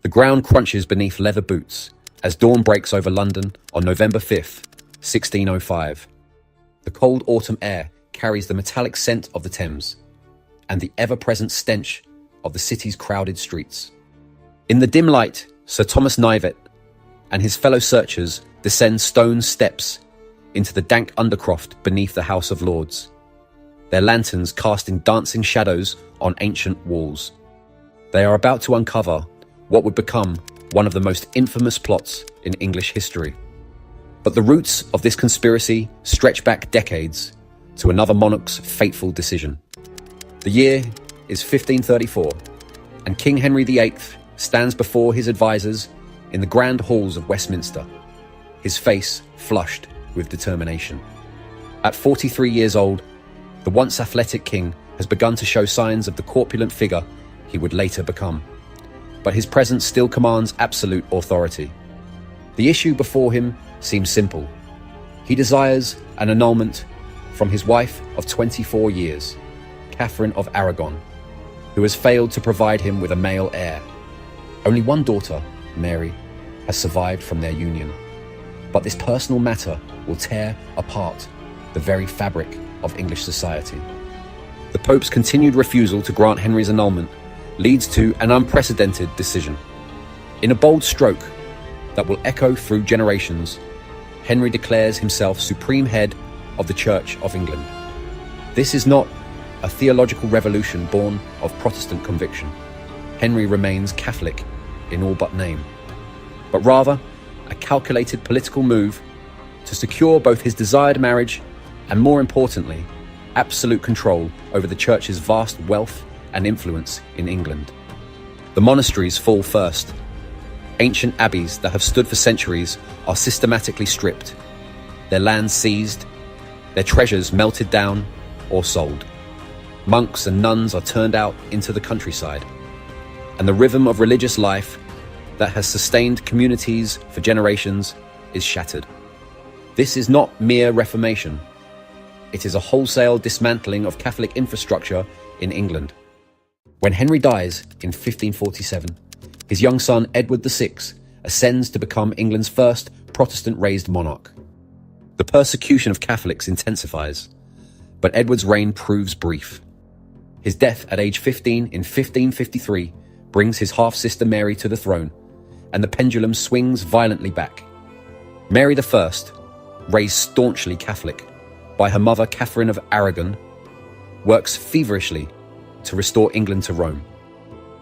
The ground crunches beneath leather boots as dawn breaks over London on November 5th, 1605. The cold autumn air carries the metallic scent of the Thames and the ever-present stench of the city's crowded streets. In the dim light, Sir Thomas Knivet and his fellow searchers descend stone steps into the dank undercroft beneath the House of Lords, their lanterns casting dancing shadows on ancient walls. They are about to uncover what would become one of the most infamous plots in English history. But the roots of this conspiracy stretch back decades to another monarch's fateful decision. The year is 1534, and King Henry VIII stands before his advisors in the grand halls of Westminster, his face flushed with determination. At 43 years old, the once athletic king has begun to show signs of the corpulent figure he would later become. But his presence still commands absolute authority. The issue before him seems simple. He desires an annulment from his wife of 24 years, Catherine of Aragon, who has failed to provide him with a male heir. Only one daughter, Mary, has survived from their union. But this personal matter will tear apart the very fabric of English society. The Pope's continued refusal to grant Henry's annulment leads to an unprecedented decision. In a bold stroke that will echo through generations, Henry declares himself supreme head of the Church of England. This is not a theological revolution born of Protestant conviction. Henry remains Catholic in all but name, but rather a calculated political move to secure both his desired marriage and, more importantly, absolute control over the Church's vast wealth and influence in England. The monasteries fall first. Ancient abbeys that have stood for centuries are systematically stripped, their lands seized, their treasures melted down or sold. Monks and nuns are turned out into the countryside, and the rhythm of religious life that has sustained communities for generations is shattered. This is not mere reformation. It is a wholesale dismantling of Catholic infrastructure in England. When Henry dies in 1547, his young son Edward VI ascends to become England's first Protestant-raised monarch. The persecution of Catholics intensifies, but Edward's reign proves brief. His death at age 15 in 1553 brings his half-sister Mary to the throne, and the pendulum swings violently back. Mary I, raised staunchly Catholic by her mother Catherine of Aragon, works feverishly to restore England to Rome.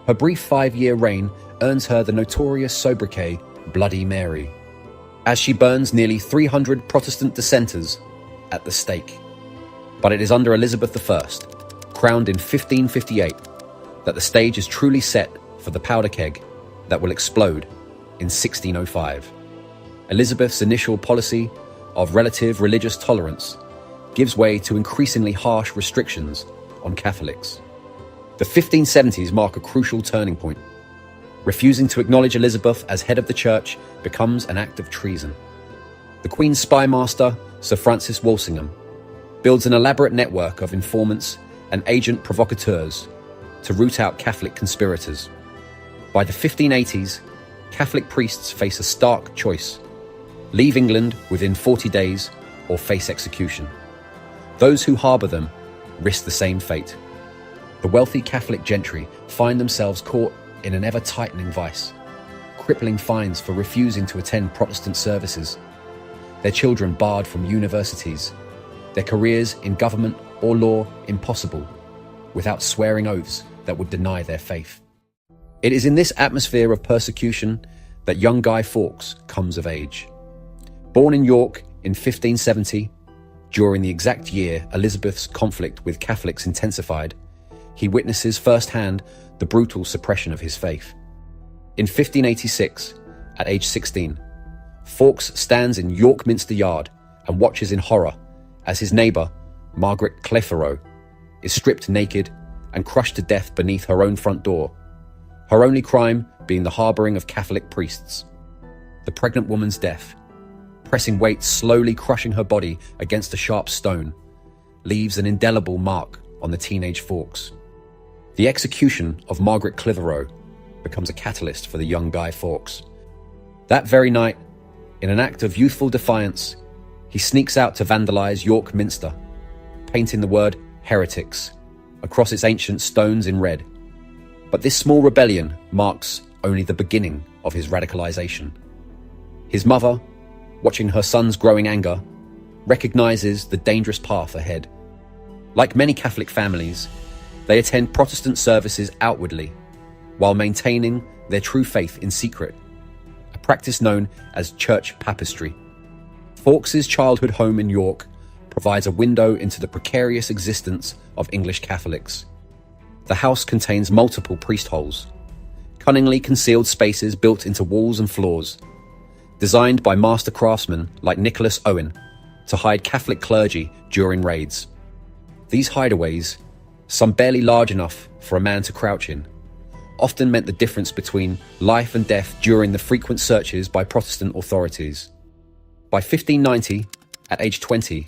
Her brief 5-year reign earns her the notorious sobriquet Bloody Mary, as she burns nearly 300 Protestant dissenters at the stake. But it is under Elizabeth I, crowned in 1558, that the stage is truly set for the powder keg that will explode in 1605. Elizabeth's initial policy of relative religious tolerance gives way to increasingly harsh restrictions on Catholics. The 1570s mark a crucial turning point. Refusing to acknowledge Elizabeth as head of the church becomes an act of treason. The Queen's spy master, Sir Francis Walsingham, builds an elaborate network of informants and agent provocateurs to root out Catholic conspirators. By the 1580s, Catholic priests face a stark choice: leave England within 40 days or face execution. Those who harbour them risk the same fate. The wealthy Catholic gentry find themselves caught in an ever-tightening vice, crippling fines for refusing to attend Protestant services, their children barred from universities, their careers in government or law impossible, without swearing oaths that would deny their faith. It is in this atmosphere of persecution that young Guy Fawkes comes of age. Born in York in 1570, during the exact year Elizabeth's conflict with Catholics intensified, he witnesses firsthand the brutal suppression of his faith. In 1586, at age 16, Fawkes stands in York Minster Yard and watches in horror as his neighbour, Margaret Clitheroe, is stripped naked and crushed to death beneath her own front door, her only crime being the harbouring of Catholic priests. The pregnant woman's death, pressing weight slowly crushing her body against a sharp stone, leaves an indelible mark on the teenage Fawkes. The execution of Margaret Clitheroe becomes a catalyst for the young Guy Fawkes. That very night, in an act of youthful defiance, he sneaks out to vandalise York Minster, painting the word heretics across its ancient stones in red. But this small rebellion marks only the beginning of his radicalisation. His mother, watching her son's growing anger, recognises the dangerous path ahead. Like many Catholic families, they attend Protestant services outwardly, while maintaining their true faith in secret, a practice known as church papistry. Fawkes' childhood home in York provides a window into the precarious existence of English Catholics. The house contains multiple priest holes, cunningly concealed spaces built into walls and floors, designed by master craftsmen like Nicholas Owen to hide Catholic clergy during raids. These hideaways, some barely large enough for a man to crouch in, often meant the difference between life and death during the frequent searches by Protestant authorities. By 1590, at age 20,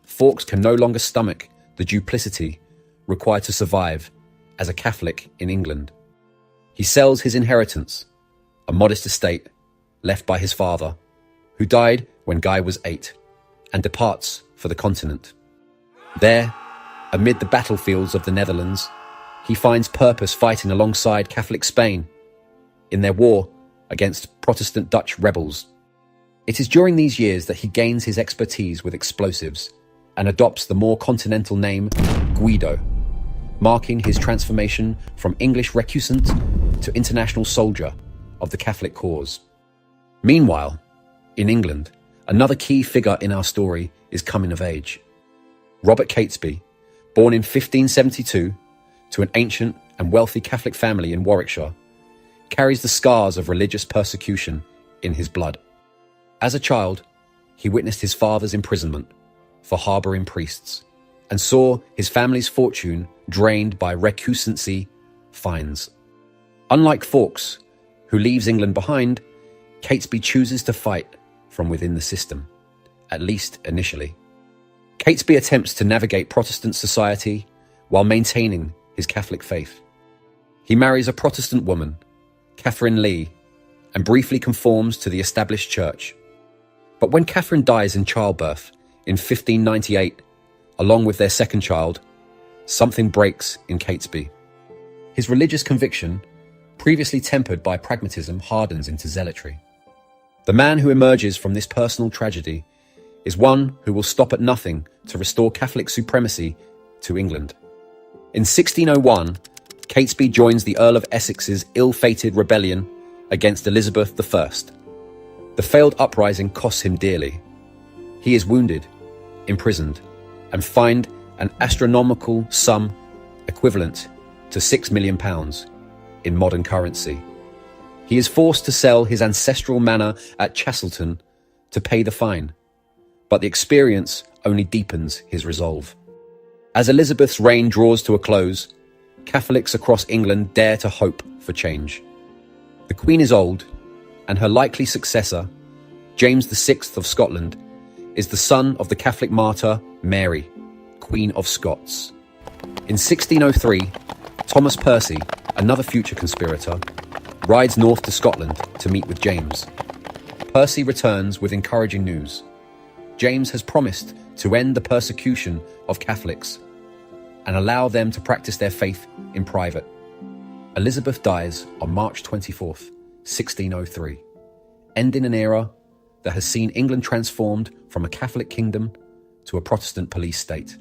Fawkes can no longer stomach the duplicity required to survive as a Catholic in England. He sells his inheritance, a modest estate left by his father, who died when Guy was 8, and departs for the continent. There, amid the battlefields of the Netherlands, he finds purpose fighting alongside Catholic Spain in their war against Protestant Dutch rebels. It is during these years that he gains his expertise with explosives and adopts the more continental name Guido, marking his transformation from English recusant to international soldier of the Catholic cause. Meanwhile, in England, another key figure in our story is coming of age. Robert Catesby, born in 1572 to an ancient and wealthy Catholic family in Warwickshire, carries the scars of religious persecution in his blood. As a child, he witnessed his father's imprisonment for harbouring priests and saw his family's fortune drained by recusancy fines. Unlike Fawkes, who leaves England behind, Catesby chooses to fight from within the system, at least initially. Catesby attempts to navigate Protestant society while maintaining his Catholic faith. He marries a Protestant woman, Catherine Lee, and briefly conforms to the established church. But when Catherine dies in childbirth in 1598, along with their second child, something breaks in Catesby. His religious conviction, previously tempered by pragmatism, hardens into zealotry. The man who emerges from this personal tragedy is one who will stop at nothing to restore Catholic supremacy to England. In 1601, Catesby joins the Earl of Essex's ill-fated rebellion against Elizabeth I. The failed uprising costs him dearly. He is wounded, imprisoned, and fined an astronomical sum equivalent to £6 million in modern currency. He is forced to sell his ancestral manor at Chastleton to pay the fine, but the experience only deepens his resolve. As Elizabeth's reign draws to a close, Catholics across England dare to hope for change. The Queen is old, and her likely successor, James VI of Scotland, is the son of the Catholic martyr Mary, Queen of Scots. In 1603, Thomas Percy, another future conspirator, rides north to Scotland to meet with James. Percy returns with encouraging news. James has promised to end the persecution of Catholics and allow them to practice their faith in private. Elizabeth dies on March 24th, 1603, ending an era that has seen England transformed from a Catholic kingdom to a Protestant police state.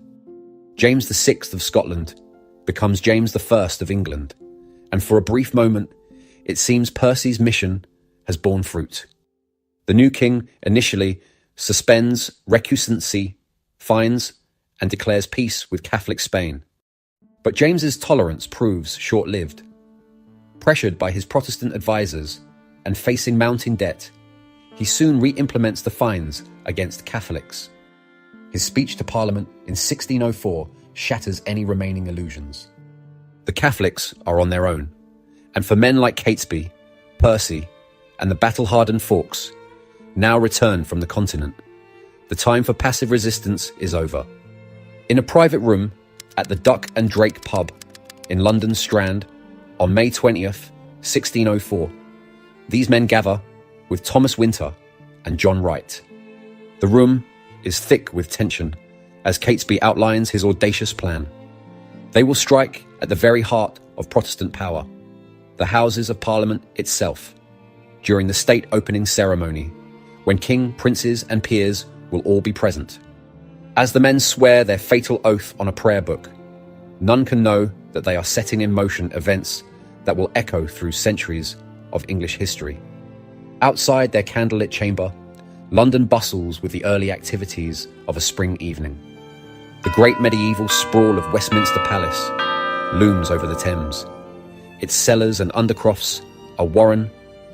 James VI of Scotland becomes James I of England, and for a brief moment, it seems Percy's mission has borne fruit. The new king initially suspends recusancy, fines, and declares peace with Catholic Spain. But James's tolerance proves short-lived. Pressured by his Protestant advisors and facing mounting debt, he soon re-implements the fines against Catholics. His speech to Parliament in 1604 shatters any remaining illusions. The Catholics are on their own, and for men like Catesby, Percy, and the battle-hardened Fawkes, now return from the continent, the time for passive resistance is over. In a private room at the Duck and Drake pub in London's Strand, on May 20th, 1604. These men gather with Thomas Winter and John Wright. The room is thick with tension as Catesby outlines his audacious plan. They will strike at the very heart of Protestant power, the Houses of Parliament itself, during the state opening ceremony, when king, princes and peers will all be present. As the men swear their fatal oath on a prayer book, none can know that they are setting in motion events that will echo through centuries of English history. Outside their candlelit chamber, London bustles with the early activities of a spring evening. The great medieval sprawl of Westminster Palace looms over the Thames. Its cellars and undercrofts a warren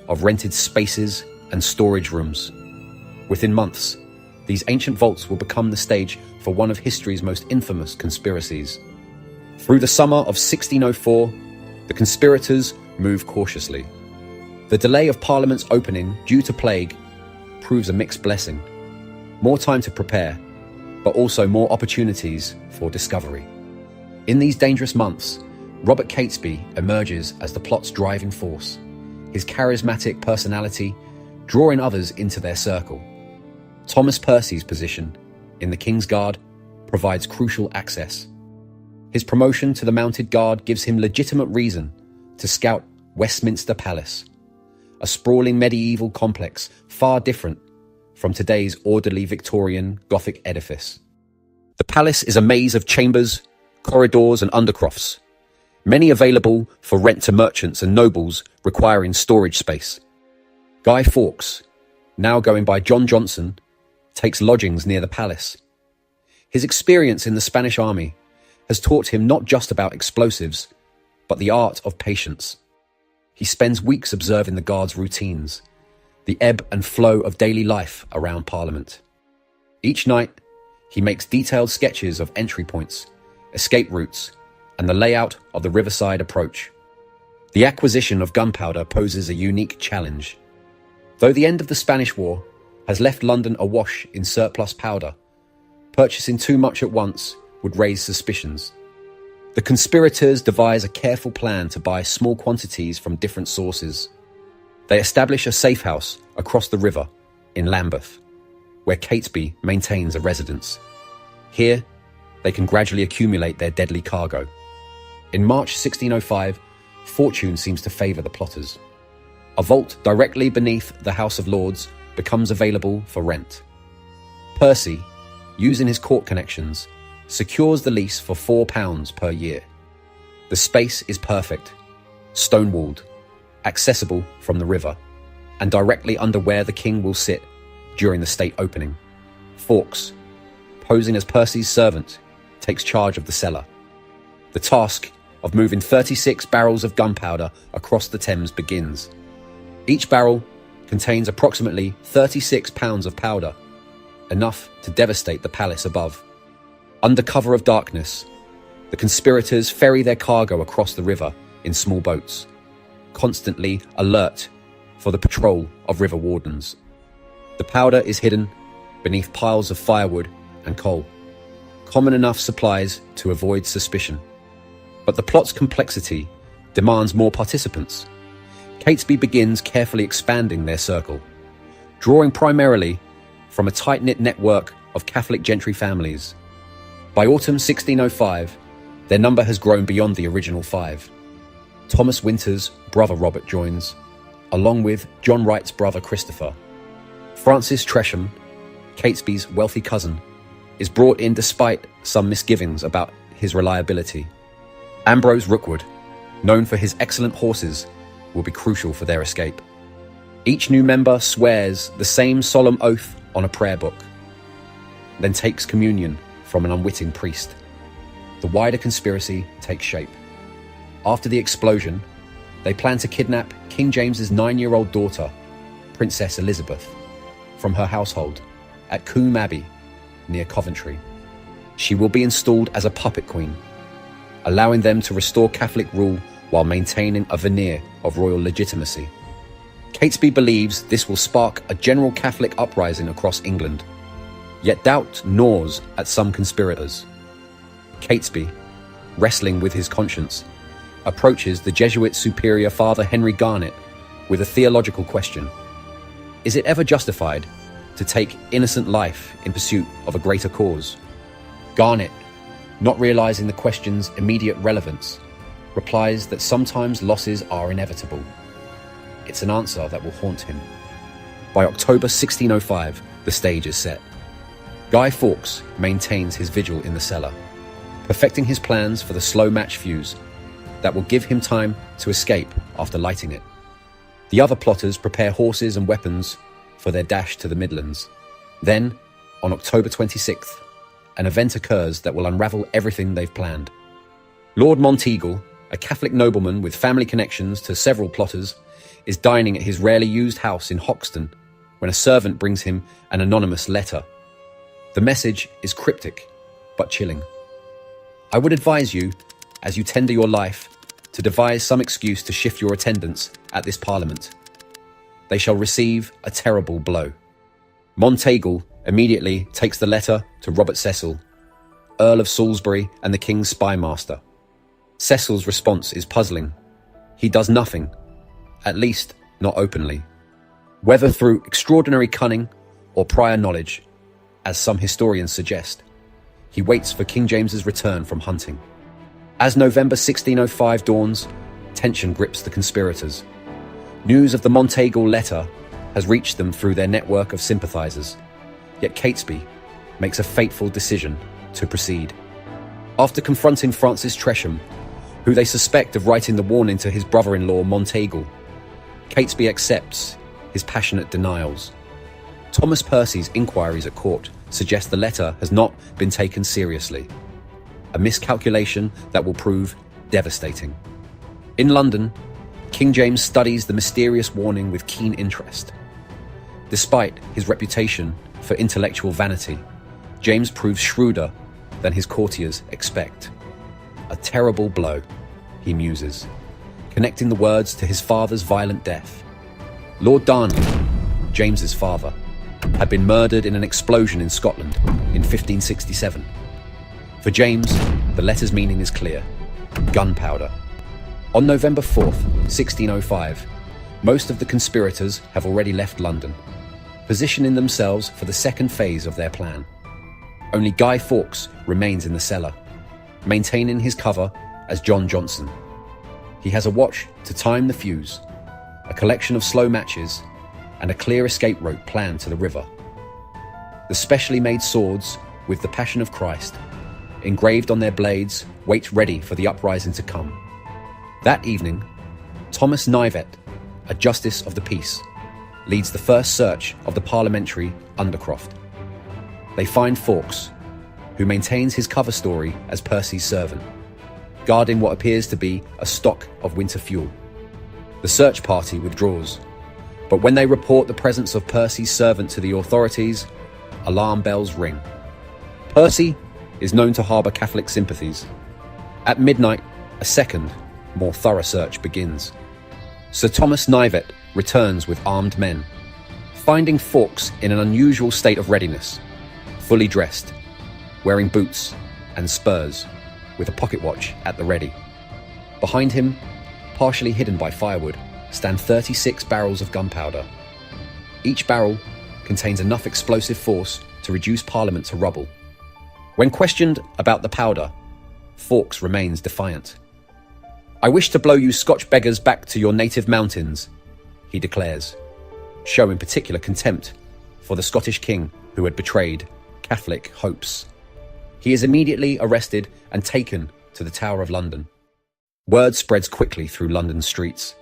of rented spaces and storage rooms. Within months, these ancient vaults will become the stage for one of history's most infamous conspiracies. Through the summer of 1604, the conspirators move cautiously. The delay of Parliament's opening due to plague proves a mixed blessing. More time to prepare, but also more opportunities for discovery. In these dangerous months, Robert Catesby emerges as the plot's driving force, his charismatic personality drawing others into their circle. Thomas Percy's position in the King's Guard provides crucial access. His promotion to the Mounted Guard gives him legitimate reason to scout Westminster Palace, a sprawling medieval complex far different from today's orderly Victorian Gothic edifice. The palace is a maze of chambers, corridors and undercrofts, many available for rent to merchants and nobles requiring storage space. Guy Fawkes, now going by John Johnson, takes lodgings near the palace. His experience in the Spanish army has taught him not just about explosives, but the art of patience. He spends weeks observing the guards' routines, the ebb and flow of daily life around Parliament. Each night, he makes detailed sketches of entry points, escape routes, and the layout of the riverside approach. The acquisition of gunpowder poses a unique challenge. Though the end of the Spanish War has left London awash in surplus powder, purchasing too much at once would raise suspicions. The conspirators devise a careful plan to buy small quantities from different sources. They establish a safe house across the river in Lambeth, where Catesby maintains a residence. Here, they can gradually accumulate their deadly cargo. In March 1605, fortune seems to favour the plotters. A vault directly beneath the House of Lords becomes available for rent. Percy, using his court connections, secures the lease for £4 per year. The space is perfect, stone-walled, accessible from the river, and directly under where the king will sit during the state opening. Fawkes, posing as Percy's servant, takes charge of the cellar. The task of moving 36 barrels of gunpowder across the Thames begins. Each barrel contains approximately 36 pounds of powder, enough to devastate the palace above. Under cover of darkness, the conspirators ferry their cargo across the river in small boats, constantly alert for the patrol of river wardens. The powder is hidden beneath piles of firewood and coal, common enough supplies to avoid suspicion. But the plot's complexity demands more participants. Catesby begins carefully expanding their circle, drawing primarily from a tight-knit network of Catholic gentry families. By autumn 1605, their number has grown beyond the original 5. Thomas Winter's brother Robert joins, along with John Wright's brother Christopher. Francis Tresham, Catesby's wealthy cousin, is brought in despite some misgivings about his reliability. Ambrose Rookwood, known for his excellent horses, will be crucial for their escape. Each new member swears the same solemn oath on a prayer book, then takes communion from an unwitting priest. The wider conspiracy takes shape. After the explosion, they plan to kidnap King James's 9-year-old daughter, Princess Elizabeth, from her household at Combe Abbey, near Coventry. She will be installed as a puppet queen, allowing them to restore Catholic rule while maintaining a veneer of royal legitimacy. Catesby believes this will spark a general Catholic uprising across England, yet doubt gnaws at some conspirators. Catesby, wrestling with his conscience, approaches the Jesuit superior Father Henry Garnet with a theological question. Is it ever justified to take innocent life in pursuit of a greater cause? Garnet, not realizing the question's immediate relevance, replies that sometimes losses are inevitable. It's an answer that will haunt him. By October 1605, the stage is set. Guy Fawkes maintains his vigil in the cellar, perfecting his plans for the slow match fuse that will give him time to escape after lighting it. The other plotters prepare horses and weapons for their dash to the Midlands. Then, on October 26th, an event occurs that will unravel everything they've planned. Lord Monteagle, a Catholic nobleman with family connections to several plotters, is dining at his rarely used house in Hoxton when a servant brings him an anonymous letter. The message is cryptic, but chilling. I would advise you, as you tender your life, to devise some excuse to shift your attendance at this Parliament. They shall receive a terrible blow. Monteagle immediately takes the letter to Robert Cecil, Earl of Salisbury and the King's spymaster. Cecil's response is puzzling. He does nothing, at least not openly. Whether through extraordinary cunning or prior knowledge, as some historians suggest, he waits for King James's return from hunting. As November 1605 dawns, tension grips the conspirators. News of the Monteagle Letter has reached them through their network of sympathisers, yet Catesby makes a fateful decision to proceed. After confronting Francis Tresham, who they suspect of writing the warning to his brother-in-law Monteagle, Catesby accepts his passionate denials. Thomas Percy's inquiries at court suggest the letter has not been taken seriously, a miscalculation that will prove devastating. In London, King James studies the mysterious warning with keen interest. Despite his reputation for intellectual vanity, James proves shrewder than his courtiers expect. A terrible blow, he muses, connecting the words to his father's violent death. Lord Darnley, James's father, had been murdered in an explosion in Scotland in 1567. For James, the letter's meaning is clear: gunpowder. On November 4th, 1605, most of the conspirators have already left London, positioning themselves for the second phase of their plan. Only Guy Fawkes remains in the cellar, maintaining his cover as John Johnson. He has a watch to time the fuse, a collection of slow matches, and a clear escape route planned to the river. The specially made swords with the Passion of Christ engraved on their blades wait ready for the uprising to come. That evening, Thomas Knivet, a Justice of the Peace, leads the first search of the parliamentary Undercroft. They find Fawkes, who maintains his cover story as Percy's servant, guarding what appears to be a stock of winter fuel. The search party withdraws, but when they report the presence of Percy's servant to the authorities, alarm bells ring. Percy is known to harbour Catholic sympathies. At midnight, a second, more thorough search begins. Sir Thomas Knivet returns with armed men, finding Fawkes in an unusual state of readiness, fully dressed, wearing boots and spurs, with a pocket watch at the ready. Behind him, partially hidden by firewood, stand 36 barrels of gunpowder. Each barrel contains enough explosive force to reduce Parliament to rubble. When questioned about the powder, Fawkes remains defiant. "I wish to blow you Scotch beggars back to your native mountains," he declares, showing particular contempt for the Scottish king who had betrayed Catholic hopes. He is immediately arrested and taken to the Tower of London. Word spreads quickly through London streets.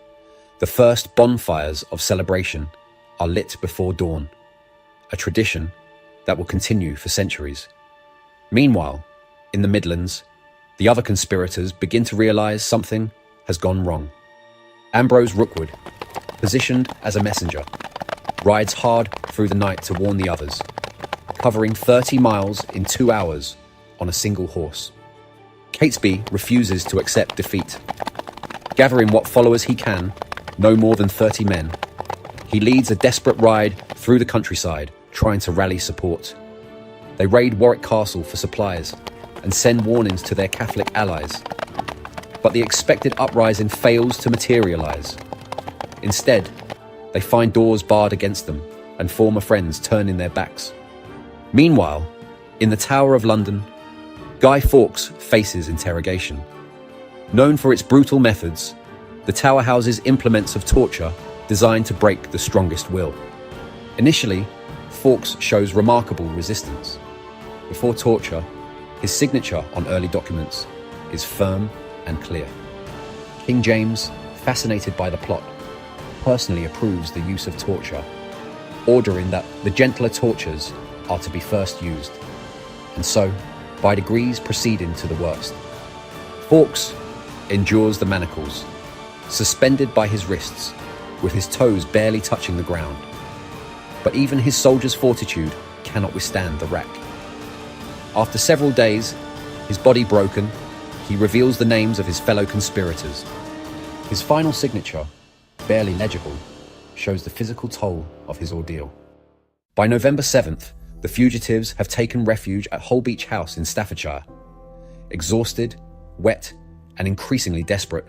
The first bonfires of celebration are lit before dawn, a tradition that will continue for centuries. Meanwhile, in the Midlands, the other conspirators begin to realise something has gone wrong. Ambrose Rookwood, positioned as a messenger, rides hard through the night to warn the others, covering 30 miles in 2 hours on a single horse. Catesby refuses to accept defeat. Gathering what followers he can, no more than 30 men, he leads a desperate ride through the countryside, trying to rally support. They raid Warwick Castle for supplies and send warnings to their Catholic allies. But the expected uprising fails to materialize. Instead, they find doors barred against them and former friends turning their backs. Meanwhile, in the Tower of London, Guy Fawkes faces interrogation. Known for its brutal methods, the Tower houses implements of torture designed to break the strongest will. Initially, Fawkes shows remarkable resistance. Before torture, his signature on early documents is firm and clear. King James, fascinated by the plot, personally approves the use of torture, ordering that the gentler tortures are to be first used, and so, by degrees proceeding to the worst. Fawkes endures the manacles, suspended by his wrists, with his toes barely touching the ground. But even his soldier's fortitude cannot withstand the rack. After several days, his body broken, he reveals the names of his fellow conspirators. His final signature, barely legible, shows the physical toll of his ordeal. By November 7th, the fugitives have taken refuge at Holbeach House in Staffordshire. Exhausted, wet, and increasingly desperate,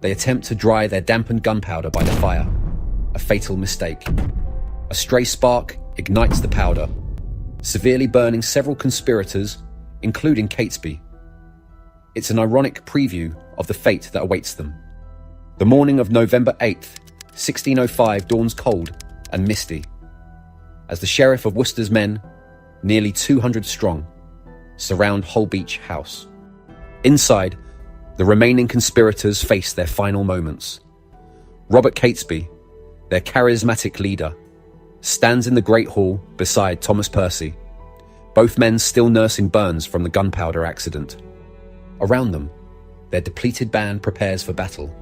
they attempt to dry their dampened gunpowder by the fire. A fatal mistake. A stray spark ignites the powder, severely burning several conspirators, including Catesby. It's an ironic preview of the fate that awaits them. The morning of November 8th, 1605 dawns cold and misty, as the Sheriff of Worcester's men, nearly 200 strong, surround Holbeach House. Inside, the remaining conspirators face their final moments. Robert Catesby, their charismatic leader, stands in the Great Hall beside Thomas Percy, both men still nursing burns from the gunpowder accident. Around them, their depleted band prepares for battle,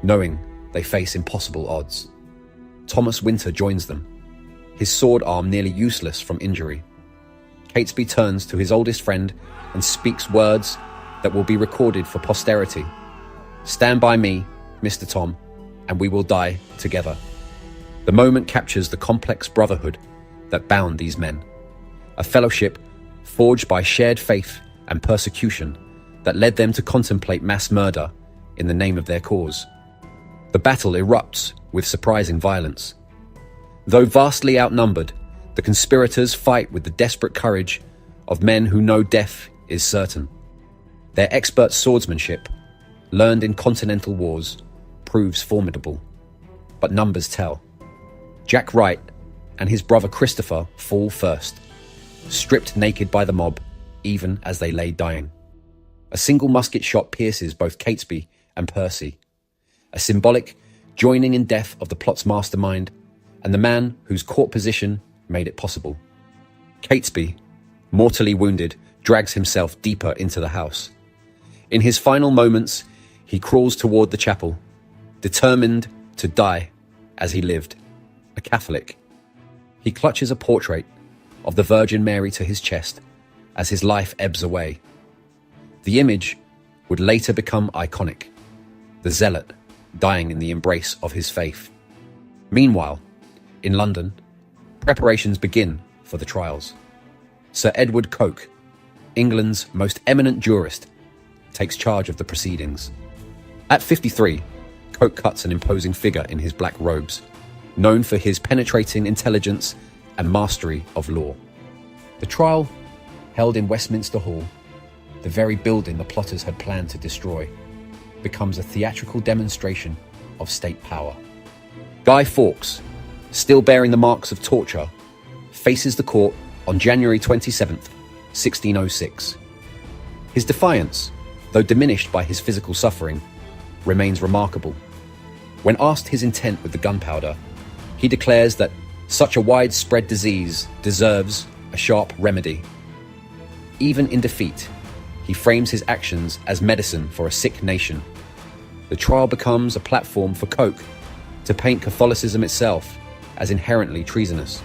knowing they face impossible odds. Thomas Winter joins them, his sword arm nearly useless from injury. Catesby turns to his oldest friend and speaks words that will be recorded for posterity. "Stand by me, Mr. Tom, and we will die together." The moment captures the complex brotherhood that bound these men, a fellowship forged by shared faith and persecution that led them to contemplate mass murder in the name of their cause. The battle erupts with surprising violence. Though vastly outnumbered, the conspirators fight with the desperate courage of men who know death is certain. Their expert swordsmanship, learned in continental wars, proves formidable. But numbers tell. Jack Wright and his brother Christopher fall first, stripped naked by the mob, even as they lay dying. A single musket shot pierces both Catesby and Percy, a symbolic joining in death of the plot's mastermind and the man whose court position made it possible. Catesby, mortally wounded, drags himself deeper into the house. In his final moments, he crawls toward the chapel, determined to die as he lived, a Catholic. He clutches a portrait of the Virgin Mary to his chest as his life ebbs away. The image would later become iconic, the zealot dying in the embrace of his faith. Meanwhile, in London, preparations begin for the trials. Sir Edward Coke, England's most eminent jurist, takes charge of the proceedings. At 53, Coke cuts an imposing figure in his black robes, known for his penetrating intelligence and mastery of law. The trial, held in Westminster Hall, the very building the plotters had planned to destroy, becomes a theatrical demonstration of state power. Guy Fawkes, still bearing the marks of torture, faces the court on January 27th, 1606. His defiance, though diminished by his physical suffering, remains remarkable. When asked his intent with the gunpowder, he declares that such a widespread disease deserves a sharp remedy. Even in defeat, he frames his actions as medicine for a sick nation. The trial becomes a platform for Coke to paint Catholicism itself as inherently treasonous.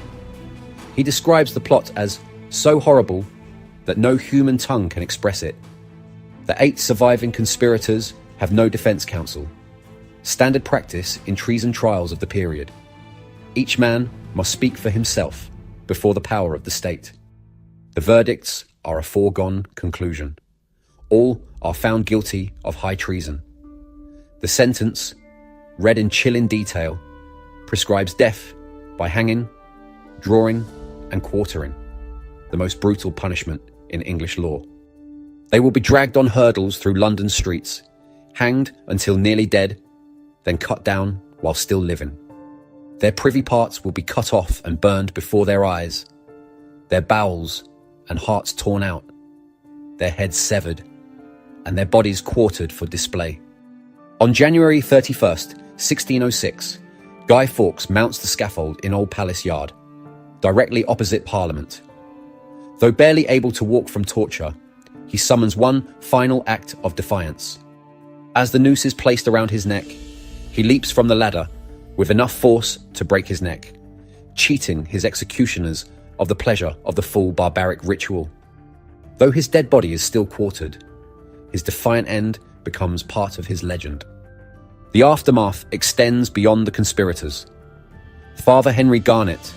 He describes the plot as so horrible that no human tongue can express it. The 8 surviving conspirators have no defense counsel, standard practice in treason trials of the period. Each man must speak for himself before the power of the state. The verdicts are a foregone conclusion. All are found guilty of high treason. The sentence, read in chilling detail, prescribes death by hanging, drawing, and quartering, the most brutal punishment in English law. They will be dragged on hurdles through London streets, hanged until nearly dead, then cut down while still living. Their privy parts will be cut off and burned before their eyes, their bowels and hearts torn out, their heads severed, and their bodies quartered for display. On January 31st, 1606, Guy Fawkes mounts the scaffold in Old Palace Yard, directly opposite Parliament. Though barely able to walk from torture, he summons one final act of defiance. As the noose is placed around his neck, he leaps from the ladder with enough force to break his neck, cheating his executioners of the pleasure of the full barbaric ritual. Though his dead body is still quartered, his defiant end becomes part of his legend. The aftermath extends beyond the conspirators. Father Henry Garnet,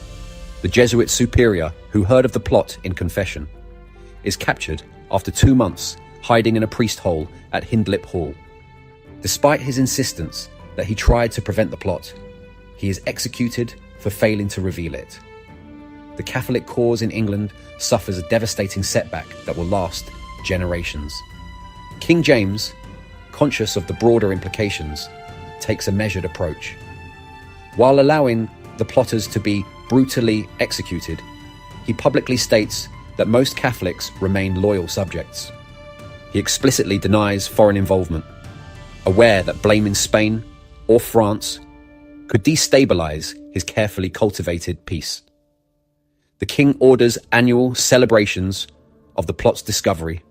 the Jesuit superior who heard of the plot in confession, is captured after 2 months hiding in a priest hole at Hindlip Hall. Despite his insistence that he tried to prevent the plot, he is executed for failing to reveal it. The Catholic cause in England suffers a devastating setback that will last generations. King James, conscious of the broader implications, takes a measured approach. While allowing the plotters to be brutally executed, he publicly states that most Catholics remain loyal subjects. He explicitly denies foreign involvement, aware that blaming Spain or France could destabilize his carefully cultivated peace. The king orders annual celebrations of the plot's discovery,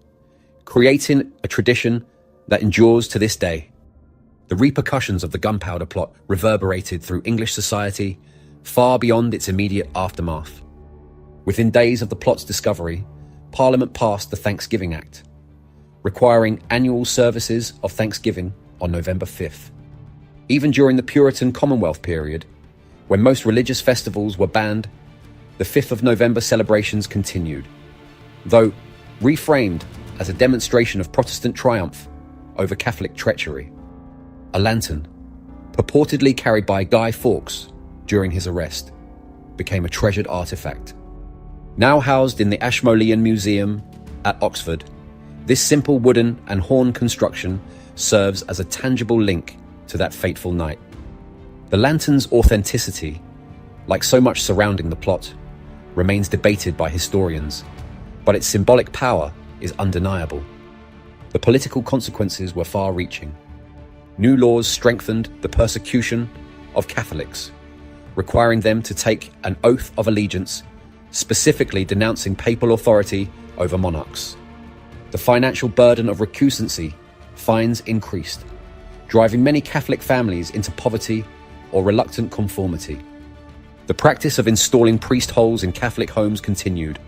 creating a tradition that endures to this day. The repercussions of the Gunpowder Plot reverberated through English society far beyond its immediate aftermath. Within days of the plot's discovery, Parliament passed the Thanksgiving Act, requiring annual services of Thanksgiving on November 5th. Even during the Puritan Commonwealth period, when most religious festivals were banned, the 5th of November celebrations continued, though reframed as a demonstration of Protestant triumph over Catholic treachery. A lantern, purportedly carried by Guy Fawkes during his arrest, became a treasured artifact. Now housed in the Ashmolean Museum at Oxford, this simple wooden and horn construction serves as a tangible link to that fateful night. The lantern's authenticity, like so much surrounding the plot, remains debated by historians, but its symbolic power is undeniable. The political consequences were far-reaching. New laws strengthened the persecution of Catholics, requiring them to take an oath of allegiance, specifically denouncing papal authority over monarchs. The financial burden of recusancy fines increased, driving many Catholic families into poverty or reluctant conformity. The practice of installing priest holes in Catholic homes continued,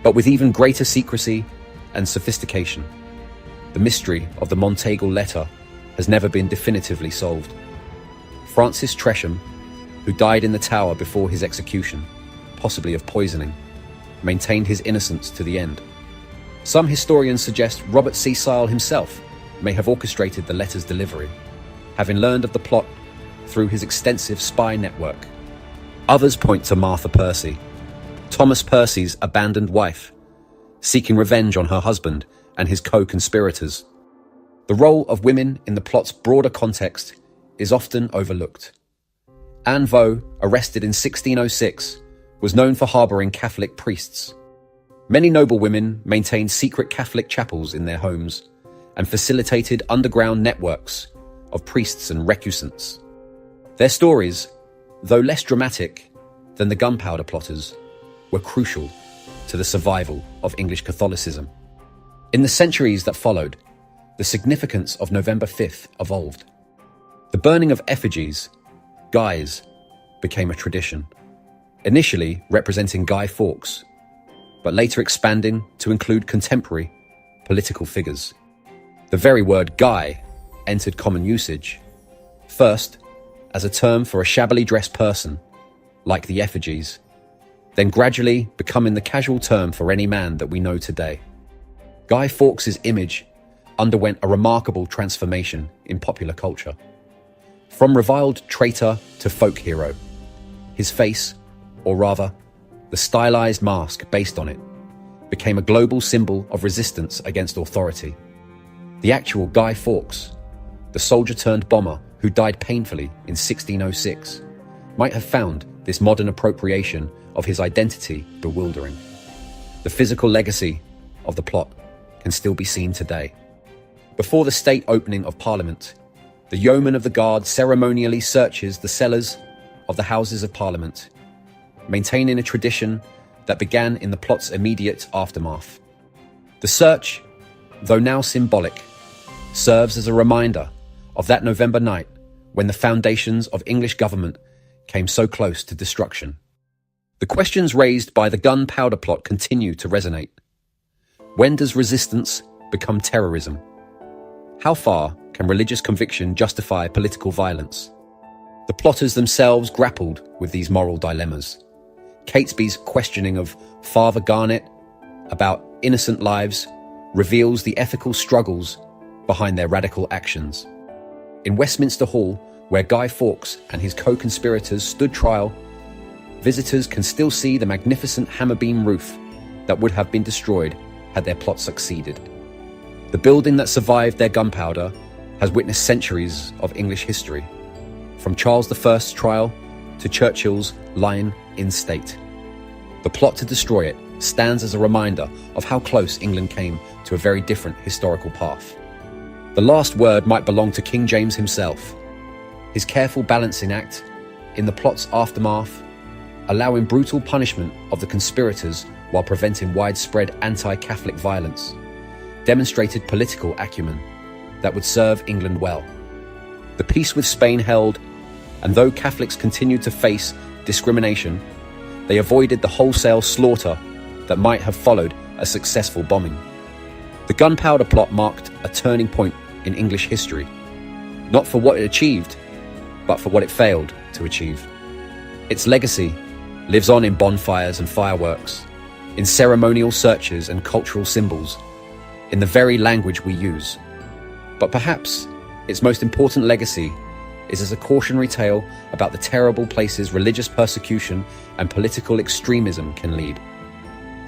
but with even greater secrecy and sophistication. The mystery of the Monteagle Letter has never been definitively solved. Francis Tresham, who died in the Tower before his execution, possibly of poisoning, maintained his innocence to the end. Some historians suggest Robert Cecil himself may have orchestrated the letter's delivery, having learned of the plot through his extensive spy network. Others point to Martha Percy, Thomas Percy's abandoned wife, seeking revenge on her husband and his co-conspirators. The role of women in the plot's broader context is often overlooked. Anne Vaux, arrested in 1606, was known for harbouring Catholic priests. Many noblewomen maintained secret Catholic chapels in their homes and facilitated underground networks of priests and recusants. Their stories, though less dramatic than the Gunpowder plotters, were crucial to the survival of English Catholicism. In the centuries that followed, the significance of November 5th evolved. The burning of effigies, guys, became a tradition, initially representing Guy Fawkes, but later expanding to include contemporary political figures. The very word Guy entered common usage, first as a term for a shabbily dressed person, like the effigies, then gradually becoming the casual term for any man that we know today. Guy Fawkes' image underwent a remarkable transformation in popular culture. From reviled traitor to folk hero, his face, or rather, the stylized mask based on it, became a global symbol of resistance against authority. The actual Guy Fawkes, the soldier-turned-bomber who died painfully in 1606, might have found this modern appropriation of his identity bewildering. The physical legacy of the plot can still be seen today. Before the state opening of Parliament, the yeoman of the guard ceremonially searches the cellars of the Houses of Parliament, maintaining a tradition that began in the plot's immediate aftermath. The search, though now symbolic, serves as a reminder of that November night when the foundations of English government came so close to destruction. The questions raised by the Gunpowder Plot continue to resonate. When does resistance become terrorism? How far can religious conviction justify political violence? The plotters themselves grappled with these moral dilemmas. Catesby's questioning of Father Garnet about innocent lives reveals the ethical struggles behind their radical actions. In Westminster Hall, where Guy Fawkes and his co-conspirators stood trial, visitors can still see the magnificent hammer beam roof that would have been destroyed had their plot succeeded. The building that survived their gunpowder has witnessed centuries of English history, from Charles I's trial to Churchill's lying in state. The plot to destroy it stands as a reminder of how close England came to a very different historical path. The last word might belong to King James himself. His careful balancing act in the plot's aftermath, allowing brutal punishment of the conspirators while preventing widespread anti-Catholic violence, demonstrated political acumen that would serve England well. The peace with Spain held, and though Catholics continued to face discrimination, they avoided the wholesale slaughter that might have followed a successful bombing. The Gunpowder Plot marked a turning point in English history, not for what it achieved, but for what it failed to achieve. Its legacy lives on in bonfires and fireworks, in ceremonial searches and cultural symbols, in the very language we use. But perhaps its most important legacy is as a cautionary tale about the terrible places religious persecution and political extremism can lead.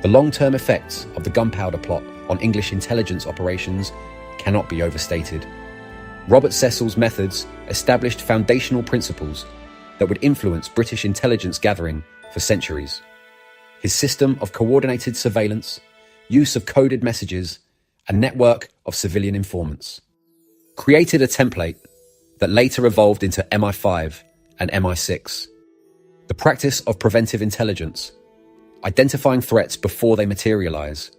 The long-term effects of the Gunpowder Plot on English intelligence operations cannot be overstated. Robert Cecil's methods established foundational principles that would influence British intelligence gathering for centuries. His system of coordinated surveillance, use of coded messages, and network of civilian informants created a template that later evolved into MI5 and MI6. The practice of preventive intelligence, identifying threats before they materialize,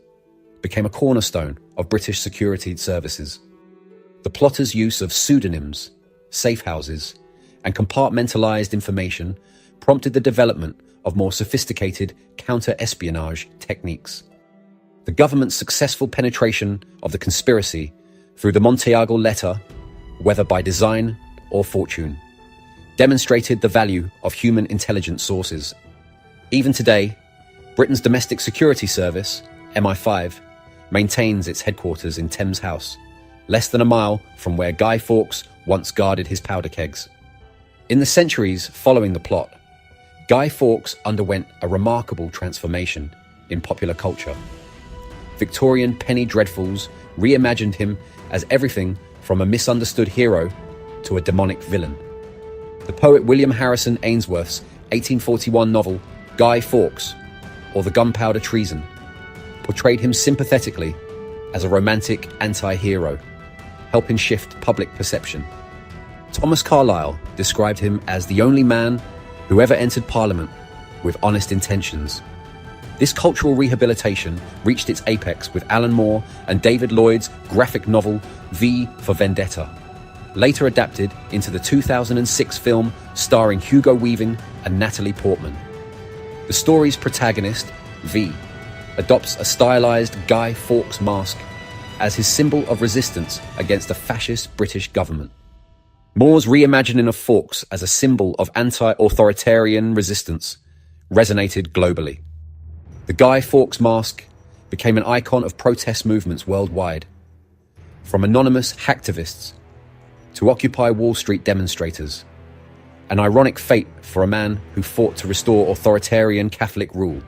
became a cornerstone of British security services. The plotters' use of pseudonyms, safe houses, and compartmentalized information prompted the development of more sophisticated counter-espionage techniques. The government's successful penetration of the conspiracy through the Monteagle Letter, whether by design or fortune, demonstrated the value of human intelligence sources. Even today, Britain's Domestic Security Service, MI5, maintains its headquarters in Thames House, less than a mile from where Guy Fawkes once guarded his powder kegs. In the centuries following the plot, Guy Fawkes underwent a remarkable transformation in popular culture. Victorian penny dreadfuls reimagined him as everything from a misunderstood hero to a demonic villain. The poet William Harrison Ainsworth's 1841 novel Guy Fawkes, or The Gunpowder Treason, portrayed him sympathetically as a romantic anti-hero, helping shift public perception. Thomas Carlyle described him as the only man who ever entered Parliament with honest intentions. This cultural rehabilitation reached its apex with Alan Moore and David Lloyd's graphic novel V for Vendetta, later adapted into the 2006 film starring Hugo Weaving and Natalie Portman. The story's protagonist, V, adopts a stylized Guy Fawkes mask as his symbol of resistance against the fascist British government. Moore's reimagining of Fawkes as a symbol of anti-authoritarian resistance resonated globally. The Guy Fawkes mask became an icon of protest movements worldwide. From anonymous hacktivists to Occupy Wall Street demonstrators. An ironic fate for a man who fought to restore authoritarian Catholic rule.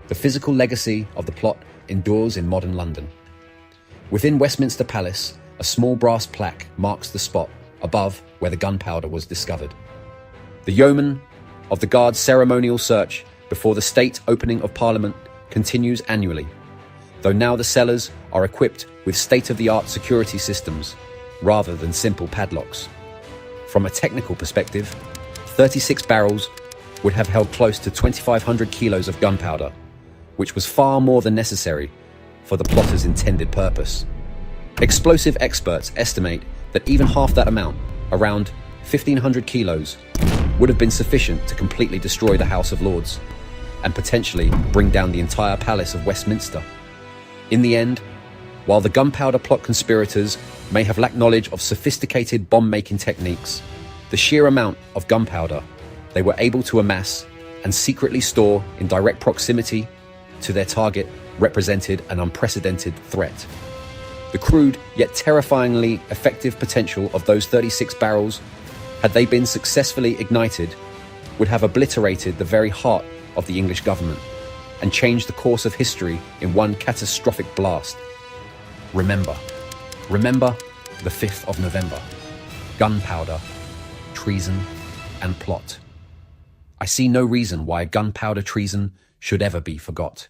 The physical legacy of the plot endures in modern London. Within Westminster Palace, a small brass plaque marks the spot above where the gunpowder was discovered. The yeoman of the Guard's ceremonial search before the state opening of Parliament continues annually, though now the cellars are equipped with state-of-the-art security systems rather than simple padlocks. From a technical perspective, 36 barrels would have held close to 2,500 kilos of gunpowder, which was far more than necessary for the plotters' intended purpose. Explosive experts estimate that even half that amount, around 1,500 kilos, would have been sufficient to completely destroy the House of Lords and potentially bring down the entire Palace of Westminster. In the end, while the Gunpowder Plot conspirators may have lacked knowledge of sophisticated bomb-making techniques, the sheer amount of gunpowder they were able to amass and secretly store in direct proximity to their target represented an unprecedented threat. The crude yet terrifyingly effective potential of those 36 barrels, had they been successfully ignited, would have obliterated the very heart of the English government and changed the course of history in one catastrophic blast. Remember the 5th of November. Gunpowder, treason, and plot. I see no reason why gunpowder treason should ever be forgot.